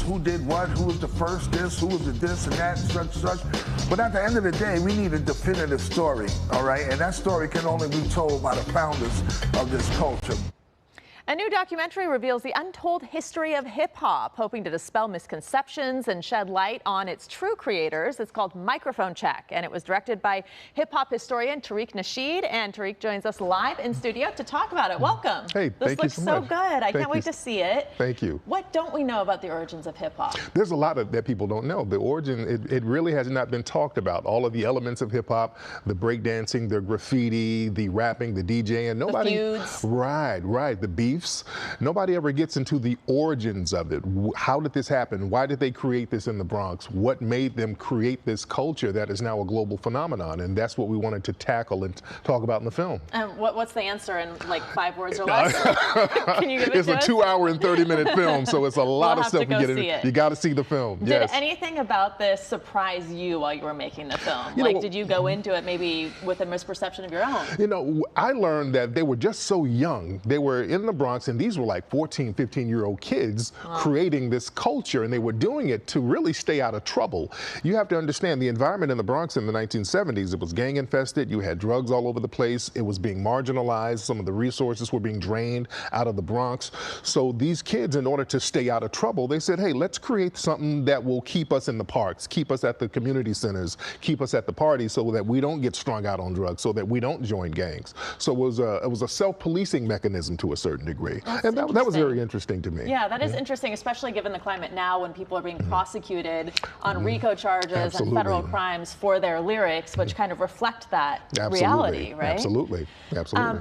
who did what, who was the first this, who was the this and that, and such. But at the end of the day, we need a definitive story, all right? And that story can only be told by the founders of this culture. A new documentary reveals the untold history of hip-hop, hoping to dispel misconceptions and shed light on its true creators. It's called Microphone Check, and it was directed by hip-hop historian Tariq Nasheed. And Tariq joins us live in studio to talk about it. Welcome. Hey, thank you so much. This looks so good. I can't wait to see it. Thank you. What don't we know about the origins of hip-hop? There's a lot that people don't know. The origin, it really has not been talked about. All of the elements of hip-hop, the breakdancing, the graffiti, the rapping, the DJing, nobody. The feuds. Right, the beefs. Nobody ever gets into the origins of it. How did this happen? Why did they create this in the Bronx? What made them create this culture that is now a global phenomenon? And that's what we wanted to tackle and talk about in the film. What's the answer in like 5 words or less? Can you give it It's to a us? 2-hour and 30-minute film, so it's a lot of stuff to get in. It. You got to see the film. Did anything about this surprise you while you were making the film? Did you go into it maybe with a misperception of your own? You know, I learned that they were just so young. They were in the Bronx, and these were like 14, 15-year-old kids creating this culture, and they were doing it to really stay out of trouble. You have to understand the environment in the Bronx in the 1970s. It was gang infested. You had drugs all over the place. It was being marginalized. Some of the resources were being drained out of the Bronx. So these kids, in order to stay out of trouble, they said, hey, let's create something that will keep us in the parks, keep us at the community centers, keep us at the parties so that we don't get strung out on drugs, so that we don't join gangs. So it was a self-policing mechanism to a certain degree. And that was very interesting to me. Yeah, that is interesting, especially given the climate now when people are being prosecuted on RICO charges and federal crimes for their lyrics, which kind of reflect that reality, right? Absolutely.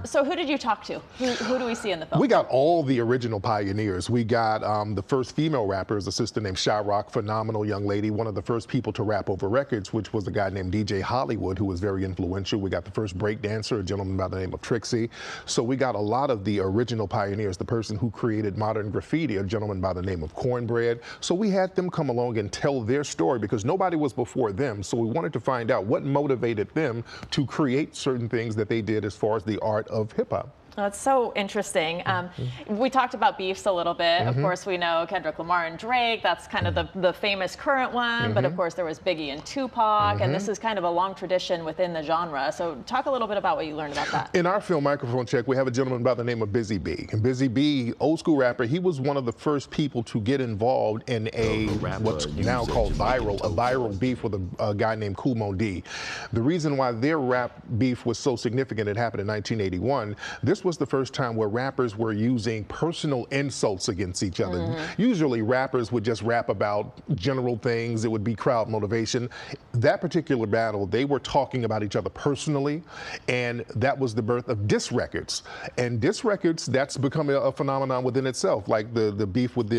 So who did you talk to? Who do we see in the film? We got all the original pioneers. We got the first female rapper, is a sister named Shyrock, phenomenal young lady, one of the first people to rap over records, which was a guy named DJ Hollywood, who was very influential. We got the first break dancer, a gentleman by the name of Trixie. So we got a lot of the original pioneers. The person who created modern graffiti, a gentleman by the name of Cornbread. So we had them come along and tell their story because nobody was before them. So we wanted to find out what motivated them to create certain things that they did as far as the art of hip hop. That's so interesting. We talked about beefs a little bit. Of course, we know Kendrick Lamar and Drake. That's kind of the famous current one. But of course, there was Biggie and Tupac. And this is kind of a long tradition within the genre. So talk a little bit about what you learned about that. In our film, Microphone Check, we have a gentleman by the name of Busy B. And Busy B, old school rapper, he was one of the first people to get involved in what's now called a viral beef with a guy named Kool Moe Dee. The reason why their rap beef was so significant, it happened in 1981. This was the first time where rappers were using personal insults against each other. Usually rappers would just rap about general things. It would be crowd motivation. That particular battle, they were talking about each other personally, and that was the birth of diss records. And diss records, that's become a phenomenon within itself, like the beef with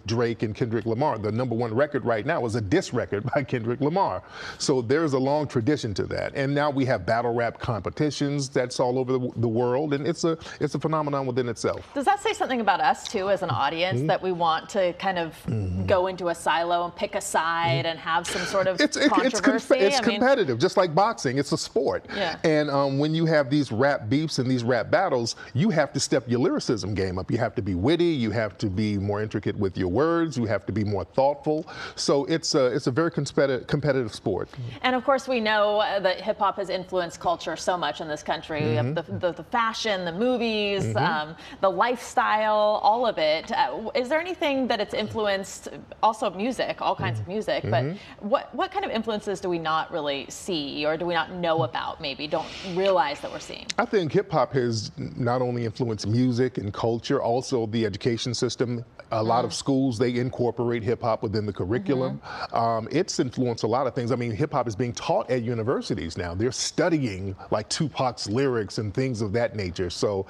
Drake and Kendrick Lamar. The #1 record right now is a diss record by Kendrick Lamar. So there's a long tradition to that. And now we have battle rap competitions that's all over the world, and it's a phenomenon within itself. Does that say something about us too as an audience, that we want to kind of go into a silo and pick a side and have some sort of controversy? It's competitive, just like boxing. It's a sport. Yeah. And when you have these rap beefs and these rap battles, you have to step your lyricism game up. You have to be witty. You have to be more intricate with your words. You have to be more thoughtful. So it's a very competitive sport. And of course, we know that hip hop has influenced culture so much in this country. We have the fashion, the movies, the lifestyle, all of it. Is there anything that it's influenced? Also music, all kinds of music, but what kind of influences do we not really see, or do we not know about, maybe don't realize that we're seeing? I think hip hop has not only influenced music and culture, also the education system. A lot of schools, they incorporate hip hop within the curriculum. It's influenced a lot of things. I mean, hip hop is being taught at universities now. They're studying like Tupac's lyrics and things of that nature. So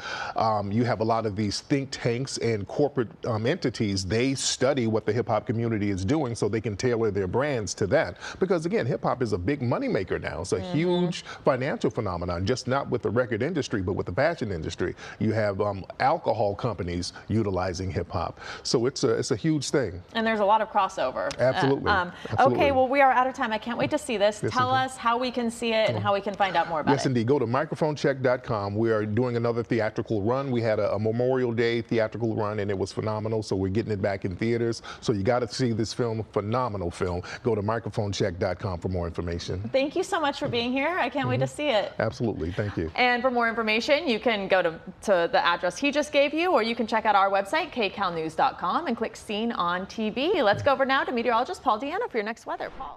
you have a lot of these think tanks and corporate entities. They study what the hip hop community is doing so they can tailor their brands to that. Because again, hip hop is a big moneymaker now. It's a huge financial phenomenon, just not with the record industry, but with the fashion industry. You have alcohol companies utilizing hip hop. So it's a huge thing. And there's a lot of crossover. Absolutely. Okay, well, we are out of time. I can't wait to see this. Tell us how we can see it and how we can find out more about it. Yes, indeed. Go to microphonecheck.com. We are doing another another theatrical run. We had a Memorial Day theatrical run, and it was phenomenal. So we're getting it back in theaters. So you got to see this film, phenomenal film. Go to microphonecheck.com for more information. Thank you so much for being here. I can't wait to see it. Absolutely. Thank you. And for more information, you can go to the address he just gave you, or you can check out our website, kcalnews.com, and click Seen on TV. Let's go over now to meteorologist Paul Deanna for your next weather. Paul.